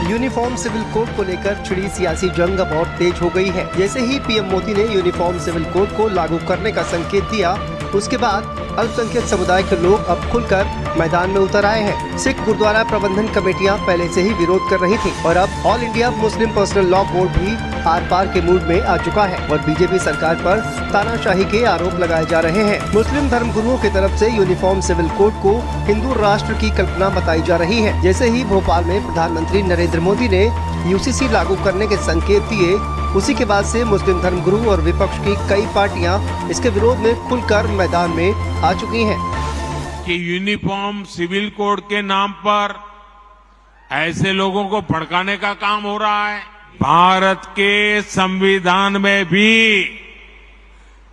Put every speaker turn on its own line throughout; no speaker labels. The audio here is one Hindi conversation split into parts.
यूनिफॉर्म सिविल कोड को लेकर छिड़ी सियासी जंग अब और तेज हो गई है। जैसे ही पीएम मोदी ने यूनिफॉर्म सिविल कोड को लागू करने का संकेत दिया, उसके बाद अल्पसंख्यक समुदाय के लोग अब खुलकर मैदान में उतर आए हैं। सिख गुरुद्वारा प्रबंधन कमेटियां पहले से ही विरोध कर रही थीं और अब all India Muslim personal law board भी आर पार के मूड में आ चुका है और बीजेपी सरकार पर तानाशाही के आरोप लगाए जा रहे हैं। मुस्लिम धर्म गुरुओं की तरफ से यूनिफॉर्म सिविल कोड को हिंदू राष्ट्र की कल्पना बताई जा रही है। जैसे ही भोपाल में प्रधानमंत्री नरेंद्र मोदी ने यूसीसी लागू करने के संकेत दिए, उसी के बाद से मुस्लिम धर्म गुरु और विपक्ष की कई पार्टियां इसके विरोध में खुलकर मैदान में आ चुकी हैं।
कि यूनिफॉर्म सिविल कोड के नाम पर ऐसे लोगों को भड़काने का काम हो रहा है। भारत के संविधान में भी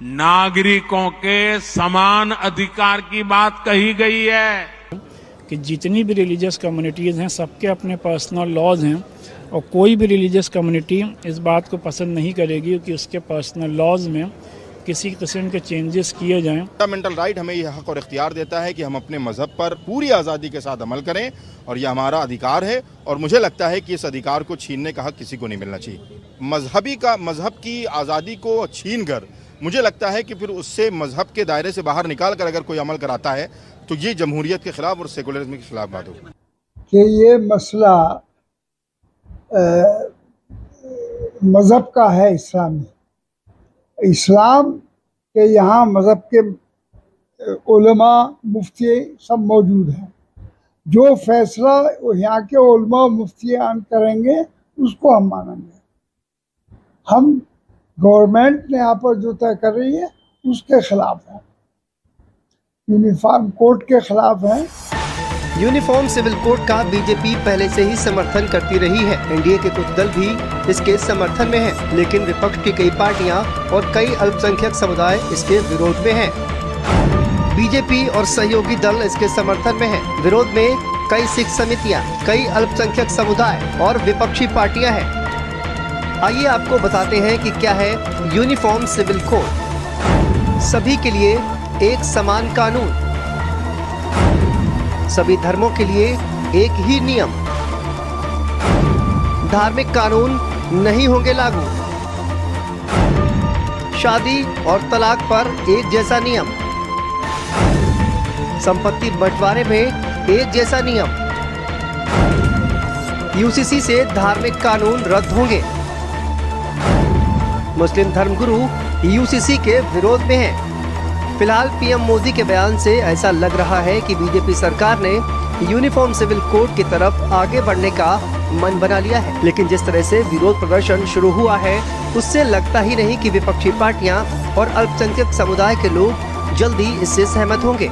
नागरिकों के समान अधिकार की बात कही गई है
कि जितनी भी रिलीजियस कम्युनिटीज हैं, सबके अपने पर्सनल लॉज हैं और कोई भी रिलीजियस कम्युनिटी इस बात को पसंद नहीं करेगी कि उसके पर्सनल लॉज में किसी किस्म के चेंजेस किए जाएं।
फंडामेंटल राइट हमें यह हक और इख्तियार देता है कि हम अपने मजहब पर पूरी आज़ादी के साथ अमल करें और यह हमारा अधिकार है और मुझे लगता है कि इस अधिकार को छीनने का हक किसी को नहीं मिलना चाहिए। मजहब की आज़ादी को छीन कर मुझे लगता है कि फिर उससे मजहब के दायरे से बाहर निकाल कर अगर कोई अमल कराता है तो ये जमहूरियत के खिलाफ और सेकुलरिज्म के खिलाफ बात होगी।
कि ये मसला मजहब का है, इस्लाम के यहाँ मजहब के उलमा मुफ्ती सब मौजूद हैं। जो फैसला यहाँ के उलमा मुफ्तियान करेंगे उसको हम मानेंगे। हम गवर्नमेंट ने यहाँ पर जो तय कर रही है उसके खिलाफ है, यूनिफॉर्म कोड के खिलाफ है।
यूनिफॉर्म सिविल कोड का बीजेपी पहले से ही समर्थन करती रही है। एनडीए के कुछ दल भी इसके समर्थन में हैं, लेकिन विपक्ष की कई पार्टियां और कई अल्पसंख्यक समुदाय इसके विरोध में हैं। बीजेपी और सहयोगी दल इसके समर्थन में हैं। विरोध में कई सिख समितियां, कई अल्पसंख्यक समुदाय और विपक्षी पार्टियां हैं। आइए आपको बताते हैं कि क्या है यूनिफॉर्म सिविल कोड। सभी के लिए एक समान कानून, सभी धर्मों के लिए एक ही नियम, धार्मिक कानून नहीं होंगे लागू, शादी और तलाक पर एक जैसा नियम, संपत्ति बंटवारे में एक जैसा नियम, यूसीसी से धार्मिक कानून रद्द होंगे। मुस्लिम धर्मगुरु यूसीसी के विरोध में हैं। फिलहाल पीएम मोदी के बयान से ऐसा लग रहा है कि बीजेपी सरकार ने यूनिफॉर्म सिविल कोड की तरफ आगे बढ़ने का मन बना लिया है, लेकिन जिस तरह से विरोध प्रदर्शन शुरू हुआ है उससे लगता ही नहीं कि विपक्षी पार्टियां और अल्पसंख्यक समुदाय के लोग जल्दी इससे सहमत होंगे।